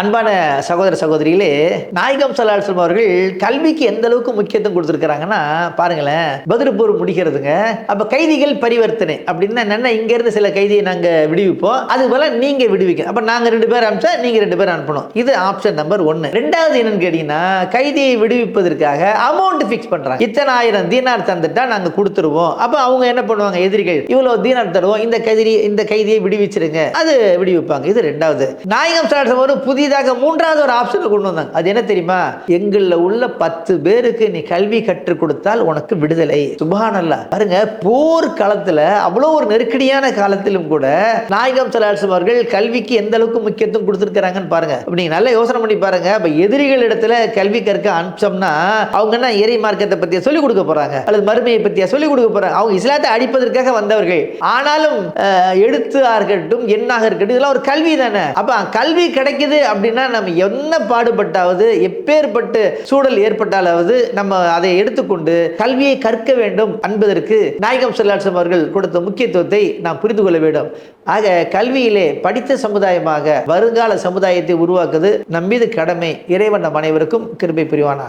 அன்பான சகோதர சகோதரிகளே, நாயகம் ஸல்லல்லாஹு அலைஹி வஸல்லம் அவர்கள் கல்விக்கு எந்த அளவுக்கு முக்கியத்துவம் கொடுத்துருக்காங்கன்னா பாருங்களேன். பத்ர் போர் முடிக்கிறதுங்க. அப்ப கைதிகள் பரிவர்த்தனை அப்படின்னா என்னன்னா, இங்க இருந்து சில கைதியை நாங்க விடுவிப்போம், அது போல நீங்க விடுவிக்க. அப்ப நாங்க 2 பேர் அனுப்பிச்சா நீங்க 2 பேர் அனுப்பணும். இது ஆப்ஷன் நம்பர் 1. ரெண்டாவது என்னன்னு கேட்டீங்கன்னா, கைதியை விடுவிப்பதற்காக அமௌண்ட் ஃபிக்ஸ் பண்றாங்க. இத்தனை 1000 தீனார் தந்துட்டா நாங்க கொடுத்துருவோம். அப்ப அவங்க என்ன பண்ணுவாங்க, எதிரிகள் இவ்வளவு தீனார் தருவோம், இந்த கைதியை விடுவிச்சிருங்க, அது விடுவிப்பாங்க. இது ரெண்டாவது. நாயகம் ஸல்லல்லாஹு அலைஹி வஸல்லம் புதிதாக மூன்றாவது ஒரு ஆப்ஷனை கொண்டு வந்தாங்க. அது என்ன தெரியுமா? எங்கள்ல உள்ள 10 பேருக்கு நீ கல்வி கற்றுக் கொடுத்தால் உனக்கு விடுதலை. சுப்ஹானல்லாஹ். பாருங்க, போர் காலத்துல அவ்வளவு ஒரு நெருக்கடியான காலத்திலும் கூட நாயகம் ஸல்லல்லாஹு அலைஹி வஸல்லம் அவர்கள் கல்விக்கு எந்த அளவுக்கு முக்கியத்துவம் கொடுத்திருக்காங்கன்னு பாருங்க. நீங்க நல்லா யோசனை பண்ணி பாருங்க. அப்ப எதிரிகள் இடத்துல கல்வி கற்க அனுப்பிச்சோம்னா அவங்க என்ன இறை மார்க்கத்தை பத்தியா சொல்லிக் கொடுக்க போறாங்க, அல்லது மறுமையை பத்தியா சொல்லிக் கொடுக்க போறாங்க? அவங்க இஸ்லாத்தை அடிப்பதற்காக வந்தவர்கள். ஆனாலும் எழுத்தாக இருக்கட்டும், எண்ணாக இருக்கட்டும், இதெல்லாம் ஒரு கல்வி தானே. அப்ப கல்வி கிடைக்குது அப்படின்னா நம்ம என்ன பாடுபட்டாவது, எப்பேற்பட்டு சூழல் ஏற்பட்டாலாவது நம்ம அதை எடுத்துக்கொண்டு கல்வியை கற்க வேண்டும் என்பதற்கு நாயகம் ஸல்லல்லாஹு அலைஹி வஸல்லம் அவர்கள் கொடுத்த முக்கியத்துவத்தை நாம் புரிந்து கொள்ள வேண்டும். ஆக கல்வியிலே படித்த சமுதாயமாக வருங்கால சமுதாயத்தை உருவாக்குவது நம் மீது கடமை. இறைவன் நம் அனைவருக்கும் கிருபை புரிவானாக.